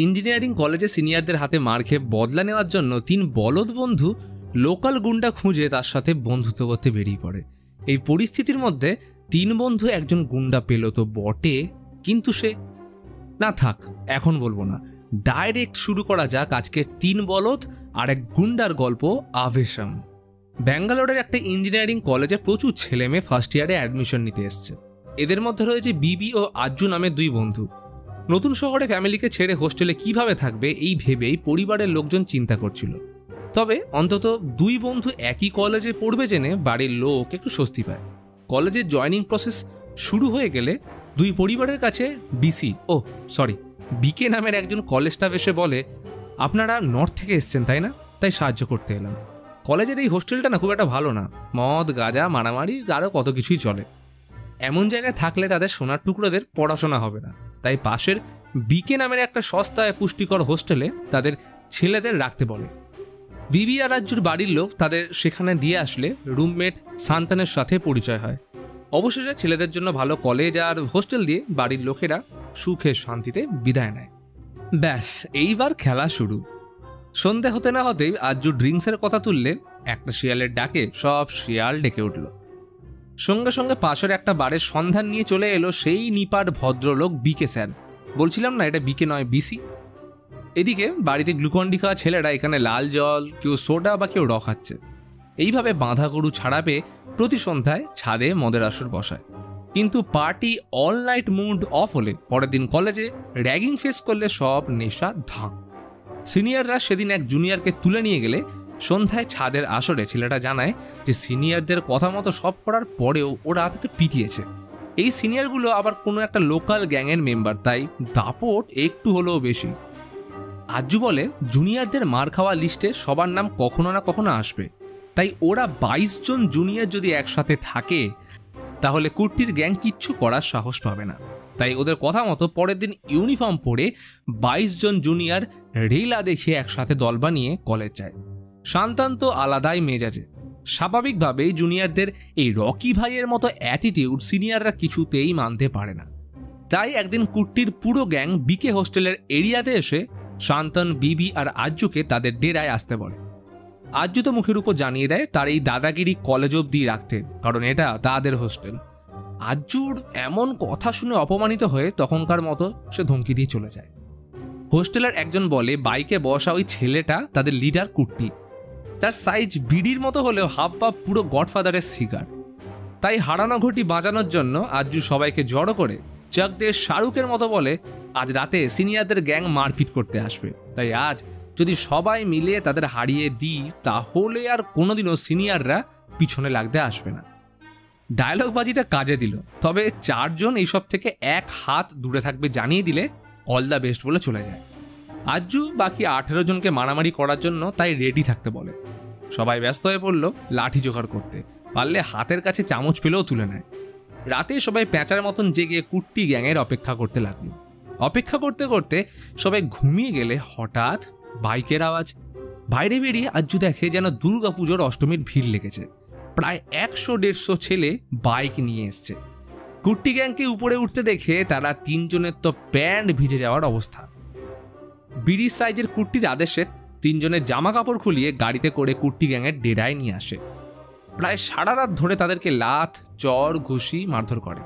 Engineering কলেজে সিনিয়রদের হাতে মার খেয়ে বদলা নেওয়ার জন্য 3 বলদ বন্ধু লোকাল গুন্ডা খুঁজে তার সাথে বন্ধুত্ব করতে বেরিয়ে পড়ে। এই পরিস্থিতির মধ্যে 3 বন্ধু একজন গুন্ডা পেল তো বটে, কিন্তু সে না থাক, এখন বলবো না, ডাইরেক্ট শুরু করা যাক আজকের 3 বলদ আর এক গুন্ডার গল্প আভেশম। ব্যাঙ্গালোরের একটা ইঞ্জিনিয়ারিং কলেজে প্রচুর ছেলে মেয়ে ফার্স্ট ইয়ারে অ্যাডমিশন নিতে এসছে। এদের মধ্যে রয়েছে বিবি ও আজ্জু নামের 2 বন্ধু। নতুন শহরে ফ্যামিলিকে ছেড়ে হোস্টেলে কিভাবে থাকবে এই ভেবেই পরিবারের লোকজন চিন্তা করছিল। তবে অন্তত 2 বন্ধু একই কলেজে পড়বে জেনে বাড়ির লোক একটু স্বস্তি পায়। কলেজের জয়নিং প্রসেস শুরু হয়ে গেলে 2 পরিবারের কাছে বিকে নামের একজন কলেজ স্টাফ এসে বলে, আপনারা নর্থ থেকে এসছেন তাই না, তাই সাহায্য করতে এলাম। কলেজের এই হোস্টেলটা না খুব একটা ভালো না, মদ গাঁজা মারামারি আরও কত কিছুই চলে। এমন জায়গায় থাকলে তাদের সোনার টুকরোদের পড়াশোনা হবে না, তাই পাশের বিকে নামের একটা সস্তায় পুষ্টিকর হোস্টেলে তাদের ছেলেদের রাখতে বলে। বিবি আর রাজ্যুর বাড়ির লোক তাদের সেখানে দিয়ে আসলে রুমমেট সান্তানের সাথে পরিচয় হয়। অবশেষে ছেলেদের জন্য ভালো কলেজ আর হোস্টেল দিয়ে বাড়ির লোকেরা সুখে শান্তিতে বিদায় নেয়। ব্যাস, এইবার খেলা শুরু। সন্ধে হতে না হতেই আজ্জু ড্রিঙ্কসের কথা তুললে একটা শিয়ালের ডাকে সব শিয়াল ডেকে উঠল। সঙ্গে সঙ্গে পাশের একটা বারের সন্ধান নিয়ে চলে এলো সেই নিপাট ভদ্রলোক বিকে স্যার। বলছিলাম না এটা বিকে নয় বিসি। এদিকে বাড়িতে গ্লুকন্ডি খাওয়া ছেলেরা এখানে লাল জল, কেউ সোডা বা কেউ র খাচ্ছে। এইভাবে বাঁধা গরু ছাড়া পেয়ে প্রতি সন্ধ্যায় ছাদে মদের আসর বসায়। কিন্তু party all night mood of হলে পরের দিন কলেজে র্যাগিং ফেস করলে সব নেশা ধাঁ। সিনিয়ররা সেদিন এক জুনিয়রকে তুলে নিয়ে গেলে সন্ধ্যায় ছাদের আসরে ছেলেটা জানায় যে সিনিয়রদের কথা মতো সব করার পরেও ওরা তাকে পিটিয়েছে। এই সিনিয়রগুলো আবার কোনো একটা লোকাল গ্যাংয়ের মেম্বার, তাই দাপট একটু হলেও বেশি। আজ্জু বলে জুনিয়রদের মার খাওয়া লিস্টে সবার নাম কখনো না কখনো আসবে, তাই ওরা 22 জন জুনিয়র যদি একসাথে থাকে তাহলে কুট্টির গ্যাং কিচ্ছু করার সাহস পাবে না। তাই ওদের কথা মতো পরের দিন ইউনিফর্ম পরে 22 জন জুনিয়র রেলা দেখিয়ে একসাথে দল বানিয়ে কলেজ যায়। শান্তান তো আলাদাই মেজাজে। স্বাভাবিকভাবেই জুনিয়রদের এই রকি ভাইয়ের মতো অ্যাটিটিউড সিনিয়ররা কিছুতেই মানতে পারে না। তাই একদিন কুট্টির পুরো গ্যাং বিকে হোস্টেলের এরিয়াতে এসে শান্তন, বিবি আর আজ্জুকে তাদের ডেরায় আসতে বলে। আজ্জু তো মুখের উপর জানিয়ে দেয় তার এই দাদাগিরি কলেজ অবধি রাখতে, কারণ এটা তাদের হোস্টেল। আজ্জুর এমন কথা শুনে অপমানিত হয়ে তখনকার মতো সে ধমকি দিয়ে চলে যায়। হোস্টেলের একজন বলে বাইকে বসা ওই ছেলেটা তাদের লিডার কুট্টি। তার সাইজ বিড়ির মতো হলেও হাব ভাব পুরো গডফাদারের সিগার। তাই হারানো ঘটি বাঁচানোর জন্য আজ্জু সবাইকে জড়ো করে চাক দিয়ে শাহরুখের মতো বলে আজ রাতে সিনিয়রদের গ্যাং মারপিট করতে আসবে, তাই আজ যদি সবাই মিলে তাদের হারিয়ে দিই তাহলে আর কোনোদিনও সিনিয়ররা পিছনে লাগতে আসবে না। ডায়লগবাজিটা কাজে দিল, তবে 4 জন এইসব থেকে 1 হাত দূরে থাকবে জানিয়ে দিলে অল দ্য বেস্ট বলে চলে যায়। আজ্জু বাকি 18 জনকে মারামারি করার জন্য তাই রেডি থাকতে বলে। সবাই ব্যস্ত হয়ে পড়ল লাঠি জোগাড় করতে, পারলে হাতের কাছে চামচ পেলেও তুলে নেয়। রাতে সবাই প্যাঁচার মতন জেগে কুট্টি গ্যাংয়ের অপেক্ষা করতে লাগলো। অপেক্ষা করতে করতে সবাই ঘুমিয়ে গেলে হঠাৎ বাইকের আওয়াজ। বাইরে বেরিয়ে আজ্জু দেখে যেন দুর্গাপুজোর অষ্টমীর ভিড় লেগেছে। প্রায় 100-150 ছেলে বাইক নিয়ে এসছে। কুট্টি গ্যাংকে উপরে উঠতে দেখে তারা 3 জনের তো প্যান্ট ভিজে যাওয়ার অবস্থা। বিড়ির সাইজের কুট্টির আদেশে 3 জনের জামা কাপড় খুলিয়ে গাড়িতে করে কুট্টি গ্যাংয়ের ডেরায় নিয়ে আসে। প্রায় সারা রাত ধরে তাদেরকে লাথ, চর, ঘুষি মারধর করে।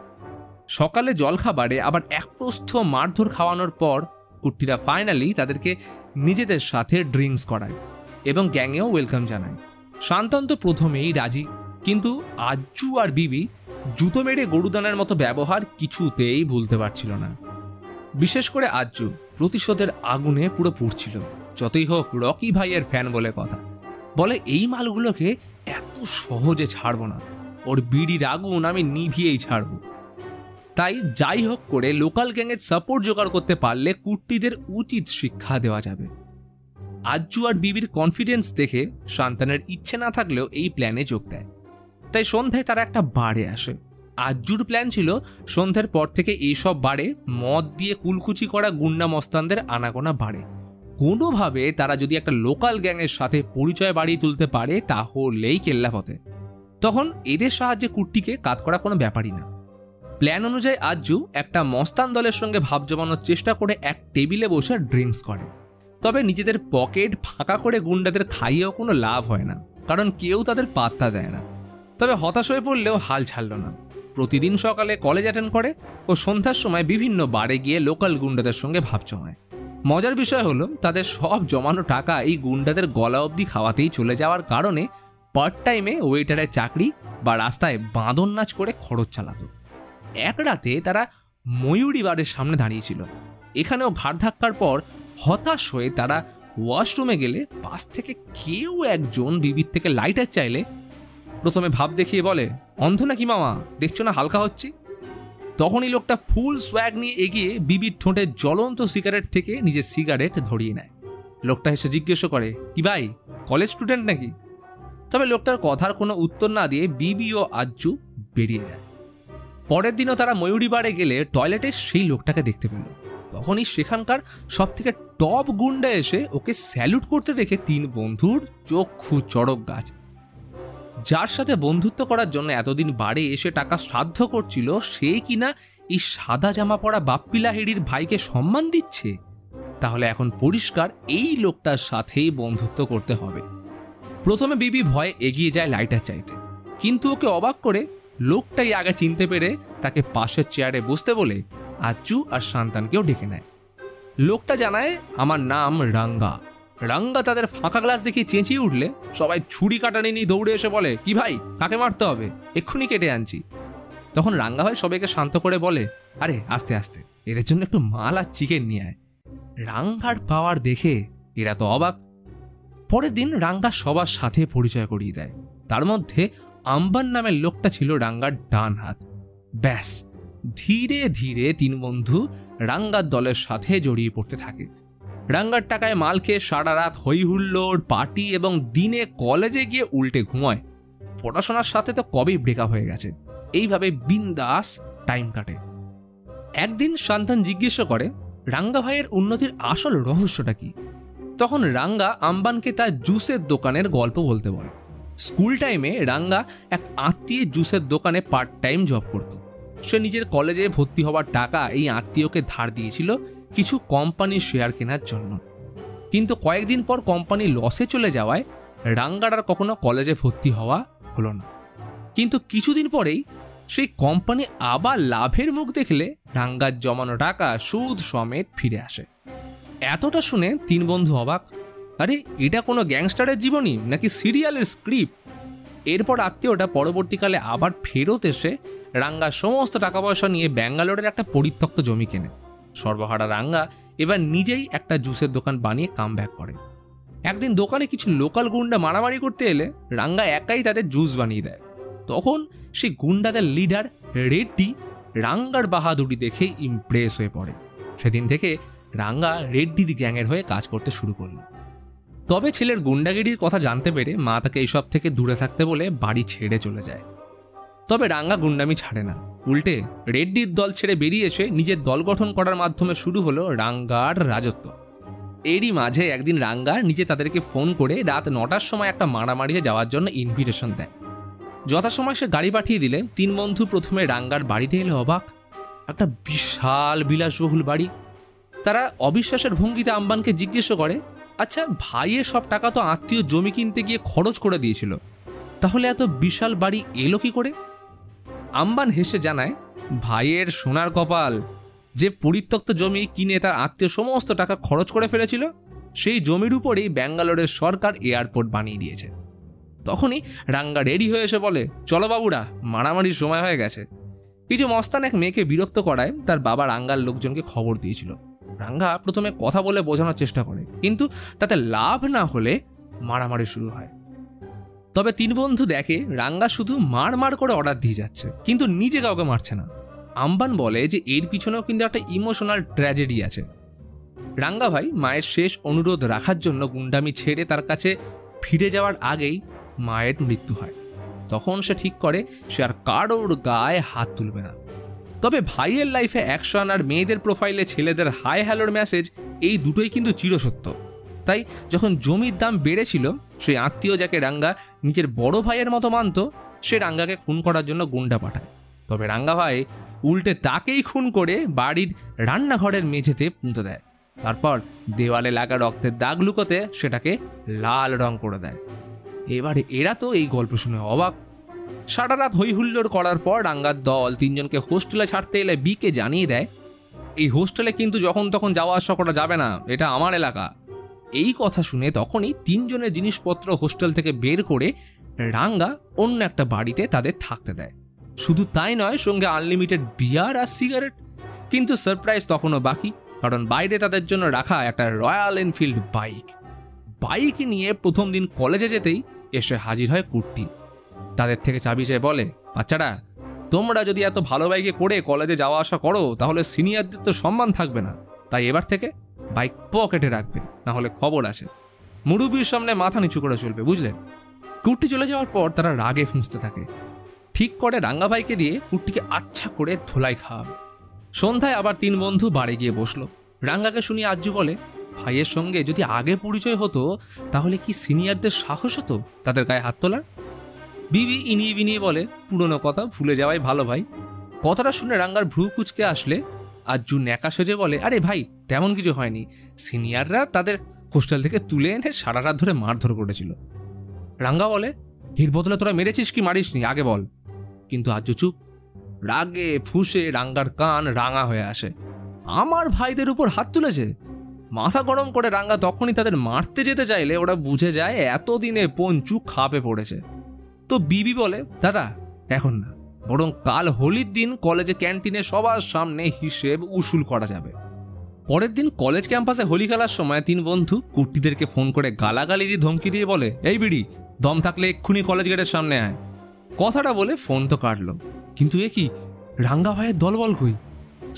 সকালে জলখাবারে আবার এক প্রস্থ মারধর খাওয়ানোর পর কুট্টিরা ফাইনালি তাদেরকে নিজেদের সাথে ড্রিঙ্কস করায় এবং গ্যাংয়েও ওয়েলকাম জানায়। শান্তন তো প্রথমেই রাজি, কিন্তু আজ্জু আর বিবি জুতো মেরে গরুদানের মতো ব্যবহার কিছুতেই ভুলতে পারছিল না। বিশেষ করে আজ্জু প্রতিশোধের আগুনে পুরো পুড়ছিল। যতই হোক রকি ভাইয়ের ফ্যান বলে কথা, বলে এই মালগুলোকে এত সহজে ছাড়বো না, ওর বিড়ির আগুন আমি নিভিয়েই ছাড়ব। তাই যাই হোক করে লোকাল গ্যাংয়ের সাপোর্ট জোগাড় করতে পারলে কুট্টিদের উচিত শিক্ষা দেওয়া যাবে। আজ্জু আর বিবির কনফিডেন্স দেখে শান্তানের ইচ্ছে না থাকলেও এই প্ল্যানে যোগ দেয়। তাই সন্ধ্যায় তারা একটা বারে আসে। আজ্জুর প্ল্যান ছিল সন্ধ্যার পর থেকে এইসব বারে মদ দিয়ে কুলকুচি করা গুন্ডা মস্তানদের আনাগোনা বাড়ে। কোনোভাবে তারা যদি একটা লোকাল গ্যাংয়ের সাথে পরিচয় বাড়িয়ে তুলতে পারে তাহলেই কেল্লাফতে। তখন এদের সাহায্যে কুট্টিকে কাজ করা কোনো ব্যাপারই না। প্ল্যান অনুযায়ী আজ্জু একটা মস্তান দলের সঙ্গে ভাব জমানোর চেষ্টা করে এক টেবিলে বসে ড্রিঙ্কস করে। তবে নিজেদের পকেট ফাঁকা করে গুন্ডাদের খাইয়েও কোনো লাভ হয় না, কারণ কেউ তাদের পাত্তা দেয় না। তবে হতাশ হয়ে পড়লেও হাল ছাড়ল না। প্রতিদিন সকালে কলেজ অ্যাটেন্ড করে ও সন্ধ্যার সময় বিভিন্ন বারে গিয়ে লোকাল গুন্ডাদের সঙ্গে ভাব জমায়। মজার বিষয় হলো তাদের সব জমানো টাকা এই গুন্ডাদের গলা অবধি খাওয়াতেই চলে যাওয়ার কারণে পার্ট টাইমে ওয়েটারের চাকরি বা রাস্তায় বাঁদর নাচ করে খরচ চালাতো। এক রাতে তারা ময়ূরী বারের সামনে দাঁড়িয়েছিল। এখানেও ঘাট ধাক্কার পর হতাশ হয়ে তারা ওয়াশরুমে গেলে পাশ থেকে কেউ একজন বিবির থেকে লাইটার চাইলে প্রথমে ভাব দেখিয়ে বলে, অন্ধ নাকি মামা, দেখছো না হালকা হচ্ছি। তখনই লোকটা ফুল সোয়াগ নিয়ে এগিয়ে বিবির ঠোঁটে জ্বলন্ত সিগারেট থেকে নিজের সিগারেট ধরিয়ে নেয়। লোকটা এসে জিজ্ঞেস করে, কি ভাই কলেজ স্টুডেন্ট নাকি? তবে লোকটার কথার কোনো উত্তর না দিয়ে বিবি ও আজ্জু বেরিয়ে যায়। পরের দিনও তারা ময়ূরী বারে গেলে টয়লেটে সেই লোকটাকে দেখতে পেল। তখনই সেখানকার সব থেকে টপ গুন্ডা এসে ওকে স্যালুট করতে দেখে তিন বন্ধুর চক্ষু চড়ক গাছ। যার সাথে বন্ধুত্ব করার জন্য এতদিন বারে এসে টাকা শ্রাদ্ধ করছিল, সে কিনা এই সাদা জামা পরা বাপ্পি লাহিড়ির ভাইকে সম্মান দিচ্ছে। তাহলে এখন পরিষ্কার এই লোকটার সাথেই বন্ধুত্ব করতে হবে। প্রথমে বিবি ভয়ে এগিয়ে যায় লাইটার চাইতে, কিন্তু ওকে অবাক করে লোকটাই আগে চিনতে পেরে তাকে পাশের চেয়ারে বসতে বলে আজ্জু আর শান্তানকেও ডেকে নেয়। লোকটা জানায়, আমার নাম রাঙ্গা। রাঙ্গা তাদের ফাঁকা গ্লাস দেখে চেঁচিয়ে উঠলে সবাই ছুরি কাটানি নিয়ে দৌড়ে এসে বলে, কি ভাই কাকে মারতে হবে, এক্ষুনি কেটে আনছি। তখন রাঙ্গা ভাই সবাইকে শান্ত করে বলে, আরে আস্তে আস্তে, এদের জন্য একটু মাল আর চিকেন নিয়ে আয়। রাঙ্গার পাওয়ার দেখে এরা তো অবাক। পরের দিন রাঙ্গা সবার সাথে পরিচয় করিয়ে দেয়। তার মধ্যে আম্বান নামের লোকটা ছিল রাঙ্গার ডান হাত। ব্যাস, ধীরে ধীরে তিন বন্ধু রাঙ্গার দলের সাথে জড়িয়ে পড়তে থাকে। রাঙ্গার টাকায় মাল খেয়ে সারা রাত হই হুল্লোড়, পার্টি এবং দিনে কলেজে গিয়ে উল্টে ঘুমায়। পড়াশোনার সাথে তো কবেই ব্রেকআপ হয়ে গেছে। এইভাবে বিন্দাস টাইম কাটে। একদিন শান্তান জিজ্ঞেস করে, রাঙ্গা ভাইয়ের উন্নতির আসল রহস্যটা কি? তখন রাঙ্গা আম্বানকে তার জুসের দোকানের গল্প বলতে বলে। স্কুল টাইমে রাঙ্গা এক আত্মীয় জুসের দোকানে পার্ট টাইম জব করত। সে নিজের কলেজে ভর্তি হওয়ার টাকা এই আত্মীয়কে ধার দিয়েছিল কিছু কোম্পানির শেয়ার কেনার জন্য। কিন্তু কয়েকদিন পর কোম্পানি লসে চলে যাওয়ায় রাঙ্গার আর কখনো কলেজে ভর্তি হওয়া হলো না। কিন্তু কিছুদিন পরেই সেই কোম্পানি আবার লাভের মুখ দেখলে রাঙ্গার জমানো টাকা সুদ সমেত ফিরে আসে। এতটা শুনে তিন বন্ধু অবাক। আরে এটা কোনো গ্যাংস্টারের জীবনী নাকি সিরিয়ালের স্ক্রিপ্ট? এরপর আত্মীয়টা পরবর্তীকালে আবার ফেরত এসে রাঙ্গার সমস্ত টাকা পয়সা নিয়ে ব্যাঙ্গালোরের একটা পরিত্যক্ত জমি কেনে। সর্বহারা রাঙ্গা এবার নিজেই একটা জুসের দোকান বানিয়ে কামব্যাক করে। একদিন দোকানে কিছু লোকাল গুন্ডা মারামারি করতে এলে রাঙ্গা একাই তাদের জুস বানিয়ে দেয়। তখন সেই গুন্ডাদের লিডার রেড্ডি রাঙ্গার বাহাদুরি দেখে ইমপ্রেস হয়ে পড়ে। সেদিন থেকে রাঙ্গা রেড্ডির গ্যাংয়ের হয়ে কাজ করতে শুরু করল। তবে ছেলের গুন্ডাগিরির কথা জানতে পেরে মা তাকে এইসব থেকে দূরে থাকতে বলে বাড়ি ছেড়ে চলে যায়। তবে রাঙ্গা গুন্ডামি ছাড়ে না, উল্টে রেড্ডির দল ছেড়ে বেরিয়ে এসে নিজের দল গঠন করার মাধ্যমে শুরু হলো রাঙ্গার রাজত্ব। এরই মাঝে একদিন রাঙ্গা নিজে তাদেরকে ফোন করে রাত 9টার সময় একটা মারামারিতে যাওয়ার জন্য ইনভিটেশন দেয়। যথাসময় সে গাড়ি পাঠিয়ে দিলে তিন বন্ধু প্রথমে রাঙ্গার বাড়িতে এলে অবাক। একটা বিশাল বিলাসবহুল বাড়ি। তারা অবিশ্বাসের ভঙ্গিতে আম্বানকে জিজ্ঞেস করে, আচ্ছা ভাইয়ের সব টাকা তো আত্মীয় জমি কিনতে গিয়ে খরচ করে দিয়েছিল, তাহলে এত বিশাল বাড়ি এলো কি করে? আম্বান হেসে জানায়, ভাইয়ের সোনার কপাল, যে পরিত্যক্ত জমি কিনে তার আত্মীয় সমস্ত টাকা খরচ করে ফেলেছিল, সেই জমির উপরেই ব্যাঙ্গালোরের সরকার এয়ারপোর্ট বানিয়ে দিয়েছে। তখনই রাঙ্গা রেডি হয়ে এসে বলে, চলো বাবুরা, মারামারির সময় হয়ে গেছে। কিছু মস্তান এক মেয়েকে বিরক্ত করায় তার বাবা রাঙ্গার লোকজনকে খবর দিয়েছিল। রাঙ্গা প্রথমে কথা বলে বোঝানোর চেষ্টা করে, কিন্তু তাতে লাভ না হলে মারামারি শুরু হয়। তবে তিন বন্ধু দেখে রাঙ্গা শুধু মার করে অর্ডার দিয়ে যাচ্ছে, কিন্তু নিজে কাউকে মারছে না। আম্বান বলে যে এর পিছনেও কিন্তু একটা ইমোশনাল ট্র্যাজেডি আছে। রাঙ্গা ভাই মায়ের শেষ অনুরোধ রাখার জন্য গুন্ডামি ছেড়ে তার কাছে ফিরে যাওয়ার আগেই মায়ের মৃত্যু হয়। তখন সে ঠিক করে সে আর কারোর গায়ে হাত তুলবে না। তবে ভাইয়ের লাইফে অ্যাকশন আর মেয়েদের প্রোফাইলে ছেলেদের হাই হ্যালোর মেসেজ, এই দুটোই কিন্তু চিরসত্য। তাই যখন জমির দাম বেড়েছিল, সেই আত্মীয় যাকে রাঙ্গা নিজের বড় ভাইয়ের মতো মানত, সে রাঙ্গাকে খুন করার জন্য গুন্ডা পাঠায়। তবে রাঙ্গা ভাই উল্টে তাকেই খুন করে বাড়ির রান্নাঘরের মেঝেতে পুঁতে দেয়। তারপর দেওয়ালে লাগা রক্তের দাগ লুকোতে সেটাকে লাল রং করে দেয়। এবারে এরা তো এই গল্প শুনে অবাক। সারা রাত হই হুল্লোড় করার পর রাঙ্গার দল 3 জনকে হোস্টেলে ছাড়তে এলে বিকে জানিয়ে দেয়, এই হোস্টেলে কিন্তু যখন তখন যাওয়া আসা করা যাবে না, এটা আমার এলাকা। এই কথা শুনে তখনই 3 জনের জিনিসপত্র হোস্টেল থেকে বের করে রাঙ্গা অন্য একটা বাড়িতে তাদের থাকতে দেয়। শুধু তাই নয়, সঙ্গে আনলিমিটেড বিয়ার আর সিগারেট। কিন্তু সারপ্রাইজ তখনও বাকি, কারণ বাইরে তাদের জন্য রাখা একটা রয়্যাল এনফিল্ড বাইক নিয়ে প্রথম দিন কলেজে যেতেই এসে হাজির হয় কুট্টি। তাদের থেকে চাবি চেয়ে বলে, বাচ্চারা, তোমরা যদি এত ভালো বাইকে করে কলেজে যাওয়া আসা করো তাহলে সিনিয়রদের তো সম্মান থাকবে না, তাই এবার থেকে বাইক পকেটে রাখবে, না হলে খবর আছে। মুরুব্বির সামনে মাথা নিচু করে চলবে, বুঝলে? কুট্টি চলে যাওয়ার পর তারা রাগে ফুঁসতে থাকে। ঠিক করে রাঙ্গা ভাইকে দিয়ে কুট্টিকে আচ্ছা করে ধোলাই খাওয়াবে। সন্ধ্যায় আবার 3 বন্ধু বাড়ি গিয়ে বসলো। রাঙ্গাকে শুনিয়ে আজ্জু বলে, ভাইয়ের সঙ্গে যদি আগে পরিচয় হতো তাহলে কি সিনিয়রদের সাহস হতো তাদের গায়ে হাত তোলার? বিবি ইনিয়ে বিনিয়ে বলে, পুরনো কথা ভুলে যাওয়াই ভালো ভাই। কথাটা শুনে রাঙ্গার ভ্রু কুচকে আসলে আজ্জু ন্যাকা সেজে বলে, আরে ভাই, তেমন কিছু হয়নি। সিনিয়ররা তাদের হোস্টেল থেকে তুলে এনে সারা রাত ধরে মারধর করেছিল। রাঙ্গা বলে, এর বদলে তোরা মেরেছিস কি মারিসনি আগে বল। কিন্তু আজ্জু চুপ। রাগে ফুঁসে রাঙ্গার কান রাঙা হয়ে আসে। আমার ভাইদের উপর হাত তুলেছে? মাথা গরম করে রাঙ্গা তখনই তাদের মারতে যেতে চাইলে ওরা বুঝে যায় এতদিনে পঞ্চু খাপে পড়েছে। তো বিবি বলে, দাদা এখন না, বরং কাল হোলির দিন কলেজে ক্যান্টিনে সবার সামনে হিসেব উসুল করা যাবে। পরের দিন কলেজ ক্যাম্পাসে হোলি খেলার সময় 3 বন্ধু কুট্টিদেরকে ফোন করে গালাগালি দিয়ে ধমকি দিয়ে বলে, এই বিড়ি, দম থাকলে এক্ষুনি কলেজ গেটের সামনে আয়। কথাটা বলে ফোন তো কাটলো। কিন্তু এ কি, রাঙ্গা ভাইয়ের দলবল কই?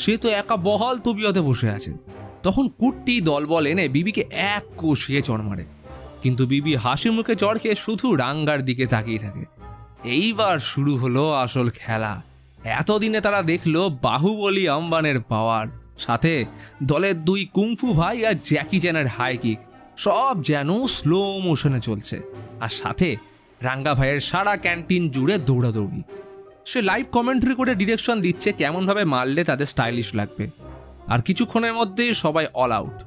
সে তো একা বহাল তবিয়তে বসে আছে। তখন কুট্টি দলবল এনে বিবিকে এক কষিয়ে চড় মারে। কিন্তু বিবি হাসি মুখে চড় খেয়ে শুধু রাঙ্গার দিকে তাকিয়ে থাকে। এইবার শুরু হলো আসল খেলা। এতদিনে তারা দেখলো বাহুবলী আম্বানের পাওয়ার, সাথে দলের 2 কুংফু ভাই আর জ্যাকি চ্যানের হাই কিক, সব যেন স্লো মোশনে চলছে। আর সাথে রাঙ্গা ভাইয়ের সারা ক্যান্টিন জুড়ে দৌড়াদৌড়ি। সে লাইভ কমেন্ট্রি করে ডিরেকশন দিচ্ছে কেমনভাবে মারলে তাদের স্টাইলিশ লাগবে। আর কিছুক্ষণের মধ্যেই সবাই অল আউট।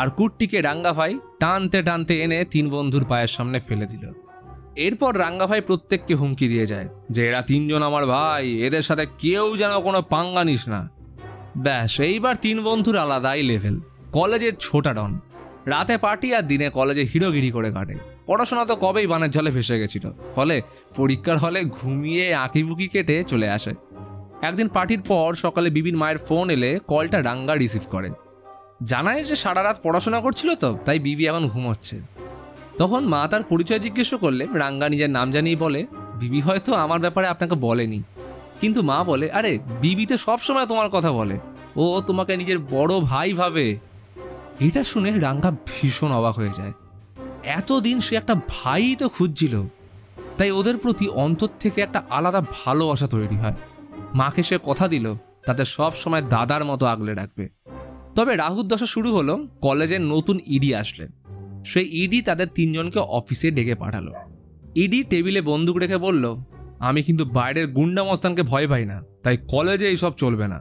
আর কুট্টিকে রাঙ্গা ভাই টানতে টানতে এনে 3 বন্ধুর পায়ের সামনে ফেলে দিল। এরপর রাঙ্গা ভাই প্রত্যেককে হুমকি দিয়ে যায় যে এরা 3 জন আমার ভাই, এদের সাথে কেউ যেন কোনো পাঙ্গা নিস না। ব্যাস, এইবার 3 বন্ধুর আলাদাই লেভেল। কলেজের ছোটা ডন, রাতে পার্টি আর দিনে কলেজে হিরোগিরি করে কাটে। পড়াশোনা তো কবেই বানের জলে ভেসে গেছিল, ফলে পরীক্ষার হলে ঘুমিয়ে আঁকিবুকি কেটে চলে আসে। একদিন পার্টির পর সকালে বিবির মায়ের ফোন এলে কলটা রাঙ্গা রিসিভ করে। জানায় যে সারা রাত পড়াশোনা করছিল তো, তাই বিবি এখন ঘুমোচ্ছে। তখন মা তার পরিচয় জিজ্ঞেস করলে রাঙ্গা নিজের নাম জানিয়ে বলে, বিবি হয়তো আমার ব্যাপারে আপনাকে বলেনি। কিন্তু মা বলে, আরে বিবি তো সবসময় তোমার কথা বলে, ও তোমাকে নিজের বড় ভাই ভাবে। এটা শুনে রাঙ্গা ভীষণ অবাক হয়ে যায়। এতদিন সে একটা ভাই তো খুঁজছিল, তাই ওদের প্রতি অন্তর থেকে একটা আলাদা ভালোবাসা তৈরি হয়। মাকে সে কথা দিল তাদের সব সময় দাদার মতো আগলে রাখবে। তবে রাহুর দশা শুরু হলো কলেজের নতুন ইডি আসলে। সেই ইডি তাদের 3 জনকে অফিসে ডেকে পাঠালো। ইডি টেবিলে বন্দুক রেখে বলল, আমি কিন্তু বাইরের গুন্ডা মস্তানকে ভয় পাই না, তাই কলেজে এইসব চলবে না,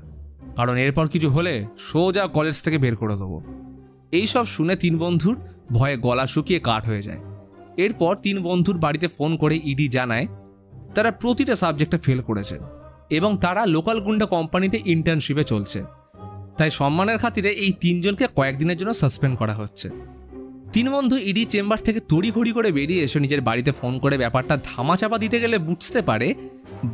কারণ এরপর কিছু হলে সোজা কলেজ থেকে বের করে দেবো। এইসব শুনে 3 বন্ধুর ভয়ে গলা শুকিয়ে কাঠ হয়ে যায়। এরপর 3 বন্ধুর বাড়িতে ফোন করে ইডি জানায় তারা প্রতিটা সাবজেক্টে ফেল করেছে এবং তারা লোকাল গুন্ডা কোম্পানিতে ইন্টার্নশিপে চলছে। তাই সম্মানের খাতিরে এই 3 জনকে কয়েকদিনের জন্য সাসপেন্ড করা হচ্ছে। 3 বন্ধু ইডি চেম্বার থেকে তড়িঘড়ি করে বেরিয়ে এসে নিজের বাড়িতে ফোন করে ব্যাপারটা ধামাচাপা দিতে গেলে বুঝতে পারে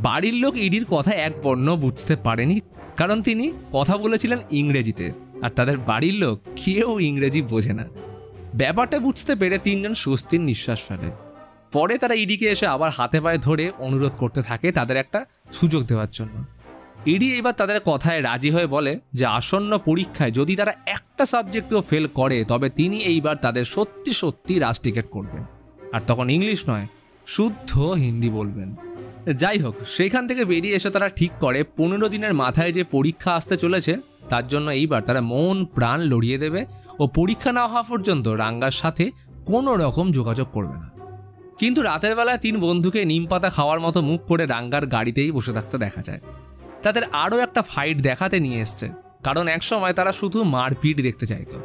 বাড়ির লোক ইডির কথা এক বর্ণ বুঝতে পারেনি, কারণ তিনি কথা বলেছিলেন ইংরেজিতে, আর তাদের বাড়ির লোক কেউ ইংরেজি বোঝে না। ব্যাপারটা বুঝতে পেরে 3 জন স্বস্তির নিঃশ্বাস ফেলে। পরে তারা ইডিকে এসে আবার হাতে পায়ে ধরে অনুরোধ করতে থাকে তাদের একটা সুযোগ দেওয়ার জন্য। ইডি এবার তাদের কথায় রাজি হয়ে বলে যে আসন্ন পরীক্ষায় যদি তারা একটা সাবজেক্টও ফেল করে তবে তিনি এইবার তাদের সত্যি সত্যি রাশ টিকেট করবেন, আর তখন ইংলিশ নয়, শুদ্ধ হিন্দি বলবেন। যাই হোক, সেখান থেকে বেরিয়ে এসে তারা ঠিক করে 15 দিনের মাথায় যে পরীক্ষা আসতে চলেছে তার জন্য এইবার তারা মন প্রাণ লড়িয়ে দেবে ও পরীক্ষা না হওয়া পর্যন্ত রাঙ্গার সাথে কোনো রকম যোগাযোগ করবে না। কিন্তু রাতের বেলায় 3 বন্ধুকে নিম পাতা খাওয়ার মতো মুখ করে রাঙ্গার গাড়িতেই বসে থাকতে দেখা যায়। তাদের আরও একটা ফাইট দেখাতে নিয়ে এসছে, কারণ একসময় তারা শুধু মারপিট দেখতে চাইতো,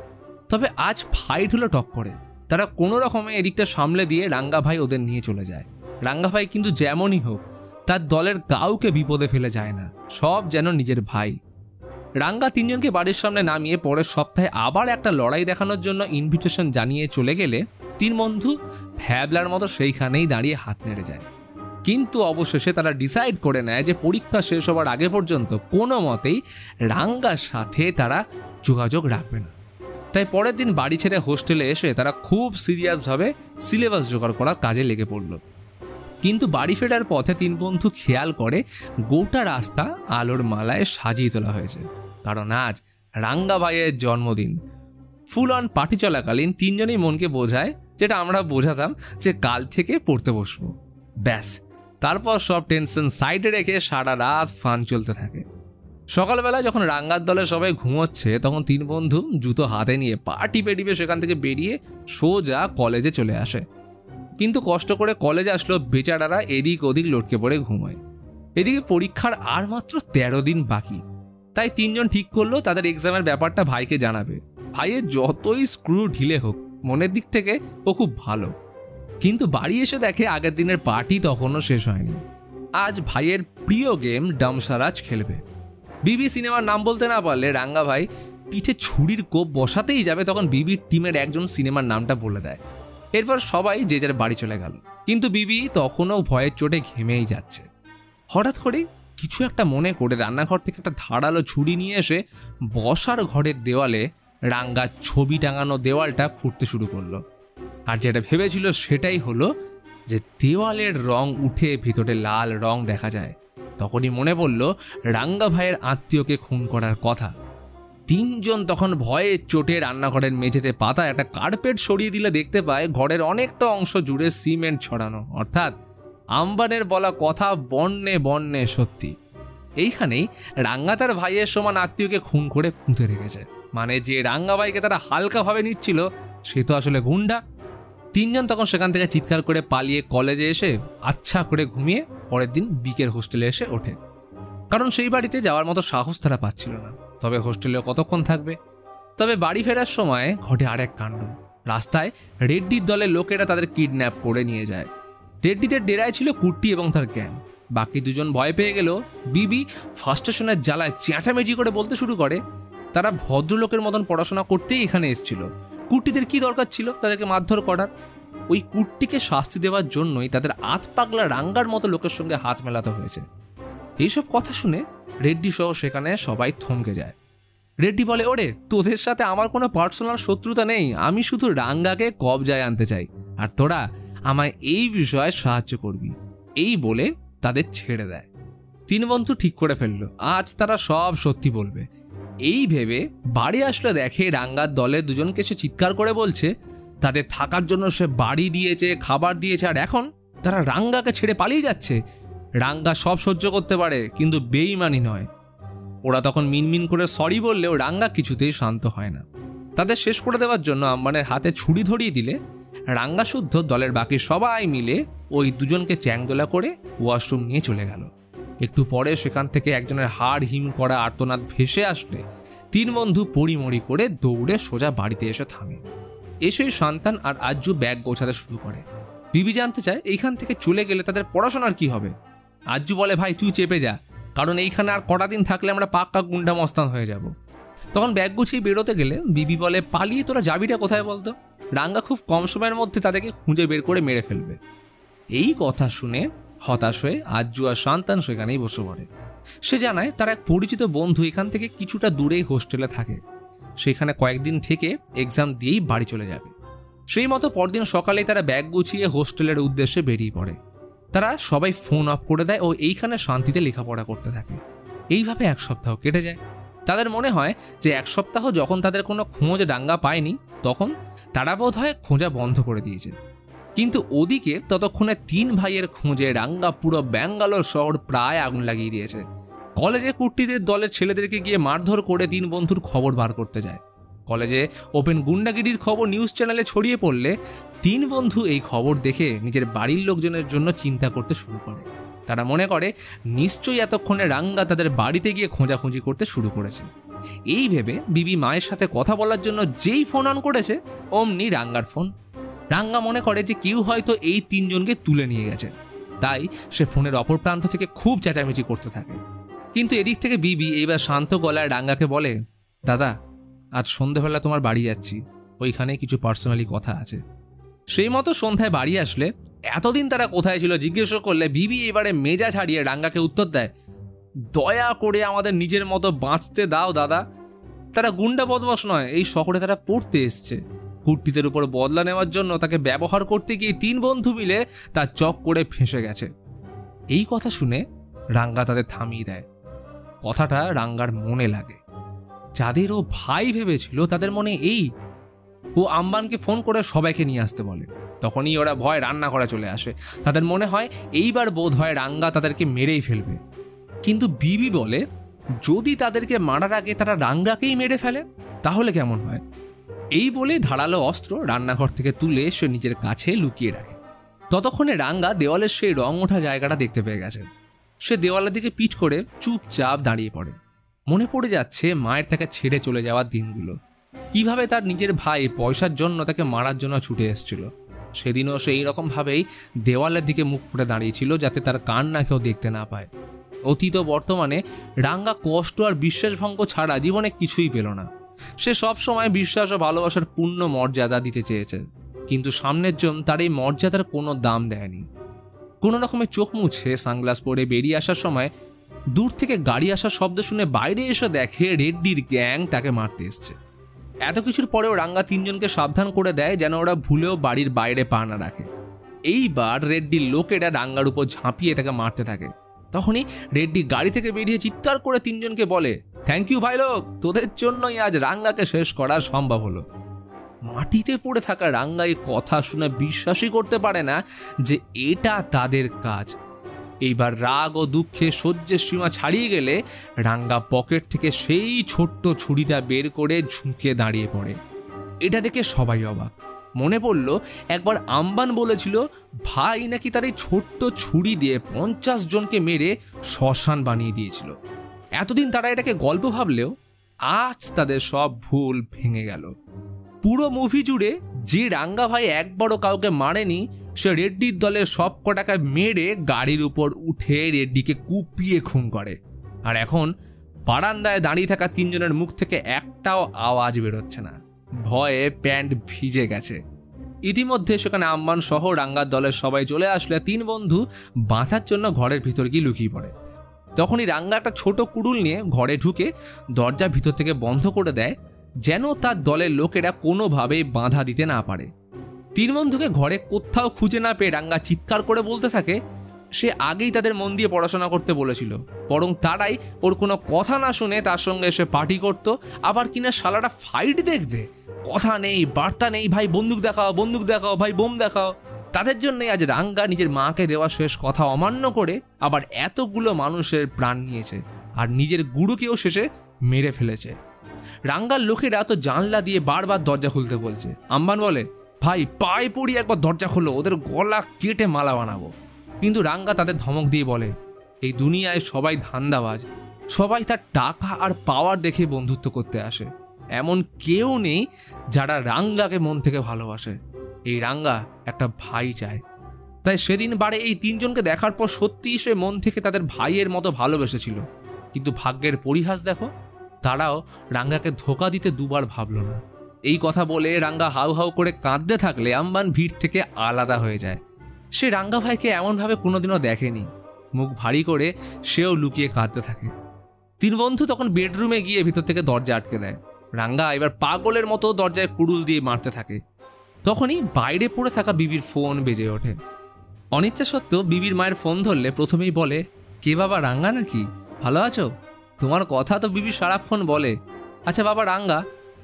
তবে আজ ফাইট হলো টক করে। তারা কোনো রকমে এদিকটা সামলে দিয়ে রাঙ্গা ভাই ওদের নিয়ে চলে যায়। রাঙ্গা ভাই কিন্তু যেমনই হোক তার দলের কাউকে বিপদে ফেলে যায় না, সব যেন নিজের ভাই। রাঙ্গা 3 জনকে বাড়ির সামনে নামিয়ে পরের সপ্তাহে আবার একটা লড়াই দেখানোর জন্য ইনভিটেশন জানিয়ে চলে গেলে 3 বন্ধু ভ্যাবলার মতো সেইখানেই দাঁড়িয়ে হাত নেড়ে যায়। কিন্তু অবশেষে তারা ডিসাইড করে নেয় যে পরীক্ষা শেষ হওয়ার আগে পর্যন্ত কোনো মতেই রাঙ্গার সাথে তারা যোগাযোগ রাখবে না। তাই পরের দিন বাড়ি ছেড়ে হোস্টেলে এসে তারা খুব সিরিয়াসভাবে সিলেবাস জোগাড় করার কাজে লেগে পড়ল। কিন্তু বাড়ি ফেরার পথে 3 বন্ধু খেয়াল করে গোটা রাস্তা আলোর মালায় সাজিয়ে তোলা হয়েছে, কারণ আজ রাঙ্গা ভাইয়ের জন্মদিন। ফুল অন পার্টি চলাকালীন 3 জনই মনকে বোঝায়, যেটা আমরা বোঝাতাম যে কাল থেকে পড়তে বসবো। ব্যাস, তারপর সব টেনশন সাইডে রেখে সারা রাত ফান চলতে থাকে। সকালবেলা যখন রাঙ্গার দলে সবাই ঘুমোচ্ছে তখন 3 বন্ধু জুতো হাতে নিয়ে পা টিপে টিপে সেখান থেকে বেরিয়ে সোজা কলেজে চলে আসে। কিন্তু কষ্ট করে কলেজে আসলো বেচারারা এদিক ওদিক লটকে পড়ে ঘুমোয়। এদিকে পরীক্ষার আর মাত্র 13 দিন বাকি, তাই 3 জন ঠিক করলো তাদের এক্সামের ব্যাপারটা ভাইকে জানাবে। ভাইয়ের যতই স্ক্রু ঢিলে হোক মনের দিক থেকে ও খুব ভালো। কিন্তু বাড়ি এসে দেখে আগের দিনের পার্টি তখনও শেষ হয়নি। আজ ভাইয়ের প্রিয় গেম ডামসারাজ খেলবে। বিবি সিনেমার নাম বলতে না পারলে রাঙ্গা ভাই পিঠে ছুরির কোপ বসাতেই যাবে, তখন বিবির টিমের একজন সিনেমার নামটা বলে দেয়। এরপর সবাই যে যার বাড়ি চলে গেল, কিন্তু বিবি তখনও ভয়ের চোটে ঘেমেই যাচ্ছে। হঠাৎ করে কিছু একটা মনে করে রান্নাঘর থেকে একটা ধারালো ছুরি নিয়ে এসে বসার ঘরের দেওয়ালে রাঙ্গার ছবি টাঙানো দেওয়ালটা খুঁড়তে শুরু করলো। আর যেটা ভেবেছিল সেটাই হলো যে দেওয়ালের রং উঠে ভিতরে লাল রং দেখা যায়। তখনই মনে পড়ল রাঙ্গা ভাইয়ের আত্মীয়কে খুন করার কথা। 3 জন তখন ভয়ে চোটে রান্নাঘরের মেঝেতে পাতা একটা কার্পেট সরিয়ে দিলে দেখতে পায় ঘরের অনেকটা অংশ জুড়ে সিমেন্ট ছড়ানো, অর্থাৎ আম্বানের বলা কথা বন্যে বন্যে সত্যি। এইখানেই রাঙ্গা তার ভাইয়ের সমান আত্মীয়কে খুন করে পুঁতে রেখেছে। মানে যে রাঙ্গা ভাইকে তারা হালকাভাবে নিচ্ছিল সে তো আসলে গুন্ডা। 3 জন তখন সেখান থেকে চিৎকার করে পালিয়ে কলেজে এসে আচ্ছা করে ঘুমিয়ে পরের দিন বিকের হোস্টেলে এসে ওঠে, কারণ সেই বাড়িতে যাওয়ার মতো সাহস তারা পাচ্ছিল না। তবে হোস্টেলে কতক্ষণ থাকবে। তবে বাড়ি ফেরার সময় ঘটে আরেক কাণ্ড। রাস্তায় রেড্ডির দলের লোকেরা তাদের কিডন্যাপ করে নিয়ে যায়। রেড্ডিদের ডেরায় ছিল কুট্টি এবং তার গ্যাং। বাকি 2 জন ভয় পেয়ে গেল। বিবি ফার্স্টেশনের জ্বালায় চেঁচামেচি করে বলতে শুরু করে তারা ভদ্রলোকের মতন পড়াশোনা করতেই এখানে এসেছিল, কুট্টিদের কি দরকার ছিল তাদেরকে মারধর করার। ওই কুট্টিকে শাস্তি দেওয়ার জন্যই তাদের আত পাগলা রাঙ্গার মতো লোকের সঙ্গে হাত মেলাতে হয়েছে। এইসব কথা শুনে রেড্ডি সহ সেখানে সবাই থমকে যায়। রেড্ডি বলে, ওরে তোদের সাথে আমার কোনো পার্সোনাল শত্রুতা নেই, আমি শুধু রাঙ্গাকে কবজায় আনতে চাই, আর তোরা আমায় এই বিষয়ে সাহায্য করবি। এই বলে তাদের ছেড়ে দেয়। 3 বন্ধু ঠিক করে ফেললো আজ তারা সব সত্যি বলবে। এই ভেবে বাড়ি আসলে দেখে রাঙ্গার দলের 2 জনকে সে চিৎকার করে বলছে তাদের থাকার জন্য সে বাড়ি দিয়েছে, খাবার দিয়েছে, আর এখন তারা রাঙ্গাকে ছেড়ে পালিয়ে যাচ্ছে। রাঙ্গা সব সহ্য করতে পারে কিন্তু বেইমানি নয়। ওরা তখন মিনমিন করে সরি বললেও রাঙ্গা কিছুতেই শান্ত হয় না। তাদের শেষ করে দেওয়ার জন্য আম্বানের হাতে ছুরি ধরিয়ে দিলে রাঙ্গা শুদ্ধ দলের বাকি সবাই মিলে ওই 2 জনকে চ্যাংদোলা করে ওয়াশরুম নিয়ে চলে গেল। একটু পরে সেখান থেকে একজনের হাড় হিম করা আর্তনাদ ভেসে আসলে 3 বন্ধু পড়িমড়ি করে দৌড়ে সোজা বাড়িতে এসে থামে। এসেই সন্তান আর আজ্জু ব্যাগ গোছাতে শুরু করে। বিবি জানতে চায় এইখান থেকে চলে গেলে তাদের পড়াশোনার কি হবে। আজ্জু বলে, ভাই তুই চেপে যা, কারণ এইখানে আর কটা দিন থাকলে আমরা পাক্কা গুন্ডা মস্তান হয়ে যাব। তখন ব্যাগ গুছিয়ে বেরোতে গেলে বিবি বলে, পালিয়ে তোরা যাবিটা কোথায় বলতো? রাঙ্গা খুব কম সময়ের মধ্যে তাদেরকে খুঁজে বের করে মেরে ফেলবে। এই কথা শুনে হতাশ হয়ে আজ্জু আর সন্তান সেখানেই বসে পড়ে। সে জানায় তার এক পরিচিত বন্ধু এখান থেকে কিছুটা দূরেই হোস্টেলে থাকে, সেখানে কয়েকদিন থেকে এক্সাম দিয়েই বাড়ি চলে যাবে। সেই মতো পরদিন সকালেই তারা ব্যাগ গুছিয়ে হোস্টেলের উদ্দেশ্যে বেরিয়ে পড়ে। তারা সবাই ফোন অফ করে দেয় ও এইখানে শান্তিতে লেখাপড়া করতে থাকে। এইভাবে 1 সপ্তাহ কেটে যায়। তাদের মনে হয় যে 1 সপ্তাহ যখন তাদের কোনো খোঁজ ডাঙ্গা পায়নি তখন তারা বোধ হয় খোঁজা বন্ধ করে দিয়েছে। কিন্তু ওদিকে ততক্ষণে 3 ভাইয়ের খোঁজে রাঙ্গা পুরো ব্যাঙ্গালোর শহর প্রায় আগুন লাগিয়ে দিয়েছে। কলেজে কুর্তিদের দলের ছেলেদেরকে গিয়ে মারধর করে 3 বন্ধুর খবর বার করতে যায়। কলেজে ওপেন গুন্ডাগিরির খবর নিউজ চ্যানেলে ছড়িয়ে পড়লে 3 বন্ধু এই খবর দেখে নিজের বাড়ির লোকজনের জন্য চিন্তা করতে শুরু করে। তারা মনে করে নিশ্চয়ই এতক্ষণে রাঙ্গা তাদের বাড়িতে গিয়ে খোঁজাখুঁজি করতে শুরু করেছে। এই ভেবে বিবি মায়ের সাথে কথা বলার জন্য যেই ফোন অন করেছে অমনি রাঙ্গার ফোন। রাঙ্গা মনে করে যে কেউ হয়তো এই 3 জনকে তুলে নিয়ে গেছে, তাই সে ফোনের অপর প্রান্ত থেকে খুব চেঁচামেচি করতে থাকে। কিন্তু এদিক থেকে বিবি এইবার শান্ত গলায় রাঙ্গাকে বলে, দাদা আজ সন্ধ্যেবেলা তোমার বাড়ি যাচ্ছি, ওইখানে কিছু পার্সোনালি কথা আছে। সেই মতো সন্ধ্যায় বাড়ি আসলে এতদিন তারা কোথায় ছিল জিজ্ঞেস করলে বিবি এবারে মেজাজ হারিয়ে রাঙ্গাকে উত্তর দেয়, দয়া করে আমাদের নিজের মতো বাঁচতে দাও দাদা। তারা গুন্ডা বদমাশ নয়, এই শহরে তারা পড়তে এসছে। কুর্তিদের উপর বদলা নেওয়ার জন্য তাকে ব্যবহার করতে গিয়ে 3 বন্ধু মিলে তার চক করে ফেঁসে গেছে। এই কথা শুনে রাঙ্গা তাদের থামিয়ে দেয়। কথাটা রাঙ্গার মনে লাগে। যাদের ও ভাই ভেবেছিল তাদের মনে ও আম্বানকে ফোন করে সবাইকে নিয়ে আসতে বলে। তখনই ওরা ভয় রান্না করা চলে আসে। তাদের মনে হয় এইবার বোধ হয় রাঙ্গা তাদেরকে মেরেই ফেলবে। কিন্তু বিবি বলে, যদি তাদেরকে মারার আগে তারা রাঙ্গাকেই মেরে ফেলে তাহলে কেমন হয়। এই বলে ধারালো অস্ত্র রান্নাঘর থেকে তুলে সে নিজের কাছে লুকিয়ে রাখে। ততক্ষণে রাঙ্গা দেওয়ালের সেই রং ওঠা জায়গাটা দেখতে পেয়ে গেছে। সে দেওয়ালের দিকে পিঠ করে চুপচাপ দাঁড়িয়ে পড়ে। মনে পড়ে যাচ্ছে মায়ের তাকে ছেড়ে চলে যাওয়ার দিনগুলো, কিভাবে তার নিজের ভাই পয়সার জন্য তাকে মারার জন্য ছুটে এসেছিল। সেদিনও সে এইরকমভাবেই দেওয়ালের দিকে মুখ করে দাঁড়িয়েছিল যাতে তার কান্না কেউ দেখতে না পায়। অতীত বর্তমানে রাঙ্গা কষ্ট আর বিশ্বাসভঙ্গ ছাড়া জীবনে কিছুই পেল না। সে সব সময় বিশ্বাস ও ভালোবাসার পূর্ণ মর্যাদা দিতে চেয়েছে, কিন্তু সামনের জন তার এই মর্যাদার কোনো দাম দেয়নি। কোনো রকমের চোখ মুছে সানগ্লাস পরে বেরিয়ে আসার সময় দূর থেকে গাড়ি আসার শব্দ শুনে বাইরে এসে দেখে রেড্ডির গ্যাং তাকে মারতে এসছে। এত কিছুর পরেও রাঙ্গা 3 জনকে সাবধান করে দেয় যেন ওরা ভুলেও বাড়ির বাইরে পা না রাখে। এইবার রেড্ডির লোকেরা রাঙ্গার উপর ঝাঁপিয়ে তাকে মারতে থাকে। তখনই রেড্ডি গাড়ি থেকে বেরিয়ে চিৎকার করে 3 জনকে বলে, থ্যাংক ইউ ভাই লোক, তোদের জন্যই আজ রাঙ্গাকে শেষ করা সম্ভব হলো। মাটিতে পড়ে থাকা রাঙ্গা এই কথা শুনে বিশ্বাসই করতে পারে না যে এটা তাদের কাজ। এইবার রাগ ও দুঃখে সহ্যের সীমা ছাড়িয়ে গেলে রাঙ্গা পকেট থেকে সেই ছোট্ট ছুরিটা বের করে ঝুঁকে দাঁড়িয়ে পড়ে। এটা দেখে সবাই অবাক। মনে পড়ল একবার আম্বান বলেছিল ভাই নাকি তার এই ছোট্ট ছুরি দিয়ে 50 জনকে মেরে শ্মশান বানিয়ে দিয়েছিল। এতদিন তারা এটাকে গল্প ভাবলেও আজ তাদের সব ভুল ভেঙে গেল। পুরো মুভি জুড়ে যে রাঙ্গা ভাই একবারও কাউকে মারেনি, সে রেড্ডির দলের সব কটাকে মেরে গাড়ির উপর উঠে রেড্ডিকে কুপিয়ে খুন করে। আর এখন বারান্দায় দাঁড়িয়ে থাকা 3 জনের মুখ থেকে একটাও আওয়াজ বেরোচ্ছে না, ভয়ে প্যান্ট ভিজে গেছে। ইতিমধ্যে সেখানে আম্বান সহ রাঙ্গার দলের সবাই চলে আসলে 3 বন্ধু বাঁচার জন্য ঘরের ভিতর গিয়ে লুকিয়ে পড়ে। তখনই রাঙ্গা একটা ছোট কুড়ুল নিয়ে ঘরে ঢুকে দরজা ভিতর থেকে বন্ধ করে দেয় যেন তার দলের লোকেরা কোনোভাবেই বাধা দিতে না পারে। 3 বন্ধুকে ঘরে কোথাও খুঁজে না পেয়ে রাঙ্গা চিৎকার করে বলতে থাকে সে আগেই তাদের মন দিয়ে পড়াশোনা করতে বলেছিল, বরং তারাই ওর কোনো কথা না শুনে তার সঙ্গে এসে পার্টি করতো। আবার কিনা শালাটা ফাইট দেখবে, কথা নেই বার্তা নেই, ভাই বন্দুক দেখাও, বন্দুক দেখাও, ভাই বোম দেখাও। তাদের জন্যই আজ রাঙ্গা নিজের মাকে দেওয়া শেষ কথা অমান্য করে আবার এতগুলো মানুষের প্রাণ নিয়েছে আর নিজের গুরুকেও শেষে মেরে ফেলেছে। রাঙ্গার লোকেরা তো জানলা দিয়ে বারবার দরজা খুলতে বলছে। আম্বান বলে, ভাই পায়ে পড়ি একবার দরজা খোলো, ওদের গলা কেটে মালা বানাবো। কিন্তু রাঙ্গা তাদের ধমক দিয়ে বলে, এই দুনিয়ায় সবাই ধান্দাবাজ, সবাই তার টাকা আর পাওয়ার দেখে বন্ধুত্ব করতে আসে। এমন কেউ নেই যারা রাঙ্গাকে মন থেকে ভালোবাসে। এই রাঙ্গা একটা ভাই চায়। তাই সেদিন বারে এই 3 জনকে দেখার পর সত্যিই সে মন থেকে তাদের ভাইয়ের মতো ভালোবেসেছিল। কিন্তু ভাগ্যের পরিহাস দেখো, তারাও রাঙ্গাকে ধোকা দিতে দুবার ভাবল না। এই কথা বলে রাঙ্গা হাউ হাউ করে কাঁদতে থাকলে আম্বান ভিড় থেকে আলাদা হয়ে যায়। সে রাঙ্গা ভাইকে এমনভাবে কোনোদিনও দেখেনি। মুখ ভারী করে সেও লুকিয়ে কাঁদতে থাকে। 3 বন্ধু তখন বেডরুমে গিয়ে ভিতর থেকে দরজা আটকে দেয়। রাঙ্গা এবার পাগলের মতো দরজায় কুড়ুল দিয়ে মারতে থাকে। তখনই বাইরে পড়ে থাকা বিবির ফোন বেজে ওঠে। অনিচ্ছা সত্ত্বেও বিবির মায়ের ফোন ধরলে প্রথমেই বলে, কে বাবা, রাঙ্গা নাকি? ভালো আছো? তোমার কথা তো বিবি সারাক্ষণ বলে। আচ্ছা বাবা রাঙ্গা,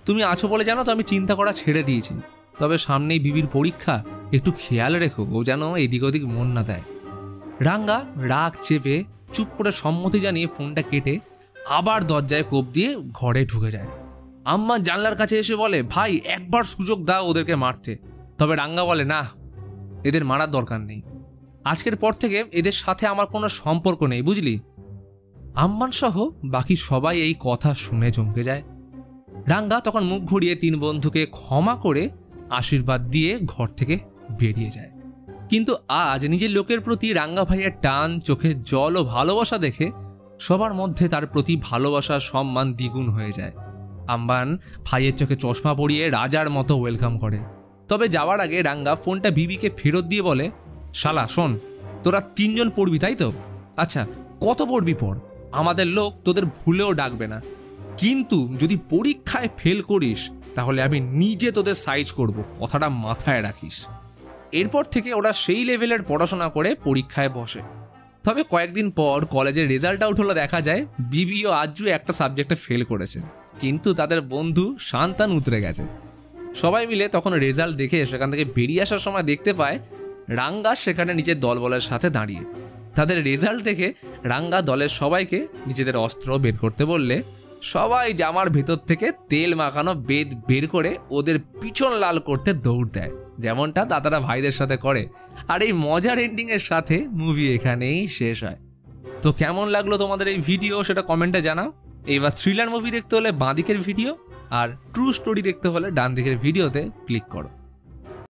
তুমি আছো বলে জানো তো আমি চিন্তা করা ছেড়ে দিয়েছি। তবে সামনেই বিবির পরীক্ষা, একটু খেয়াল রেখো ও যেন এদিক ওদিক মন না দেয়। রাঙ্গা রাগ চেপে চুপ করে সম্মতি জানিয়ে ফোনটা কেটে আবার দরজায় কোপ দিয়ে ঘরে ঢুকে যায়। আম্মা জানলার কাছে এসে বলে, ভাই একবার সুযোগ দাও ওদেরকে মারতে। তবে রাঙ্গা বলে, না, এদের মারার দরকার নেই, আজকের পর থেকে এদের সাথে আমার কোনো সম্পর্ক নেই, বুঝলি? আম্মান সহ বাকি সবাই এই কথা শুনে চমকে যায়। রাঙ্গা তখন মুখ ঘুরিয়ে 3 বন্ধুকে ক্ষমা করে আশীর্বাদ দিয়ে ঘর থেকে বেরিয়ে যায়। কিন্তু আজ নিজের লোকের প্রতি রাঙ্গা ভাইয়ের টান, চোখে জল ও ভালোবাসা দেখে সবার মধ্যে তার প্রতি ভালোবাসা সম্মান দ্বিগুণ হয়ে যায়। আম্বান ভাইয়ের চোখে চশমা পরিয়ে রাজার মতো ওয়েলকাম করে। তবে যাওয়ার আগে রাঙ্গা ফোনটা বিবিকে ফেরত দিয়ে বলে, শালা শোন, তোরা 3 জন পড়বি তাই তো? আচ্ছা, কত পড়বি পড়, আমাদের লোক তোদের ভুলেও ডাকবে না, কিন্তু যদি পরীক্ষায় ফেল করিস তাহলে আমি নিজে তোদের সাইজ করব, কথাটা মাথায় রাখিস। এরপর থেকে ওরা সেই লেভেলের পড়াশোনা করে পরীক্ষায় বসে। তবে কয়েকদিন পর কলেজের রেজাল্ট আউট হলে দেখা যায় বিবি ও আজ্জু একটা সাবজেক্টে ফেল করেছে, কিন্তু তাদের বন্ধু শান্তান উতরে গেছে। সবাই মিলে তখন রেজাল্ট দেখে সেখান থেকে বেরিয়ে আসার সময় দেখতে পায় রাঙ্গা সেখানে নিজের দলবলের সাথে দাঁড়িয়ে। তাদের রেজাল্ট দেখে রাঙ্গা দলের সবাইকে নিজেদের অস্ত্র বের করতে বললে সবাই জামার ভেতর থেকে তেল মাখানো বেদ বের করে ওদের পিছন লাল করতে দৌড় দেয়, যেমনটা দাদারা ভাইদের সাথে করে। আর এই মজার এন্ডিংয়ের সাথে মুভি এখানেই শেষ হয়। তো কেমন লাগলো তোমাদের এই ভিডিও সেটা কমেন্টে জানাও। এইবার থ্রিলার মুভি দেখতে হলে বাঁ দিকের ভিডিও, আর ট্রু স্টোরি দেখতে হলে ডান দিকের ভিডিওতে ক্লিক করো।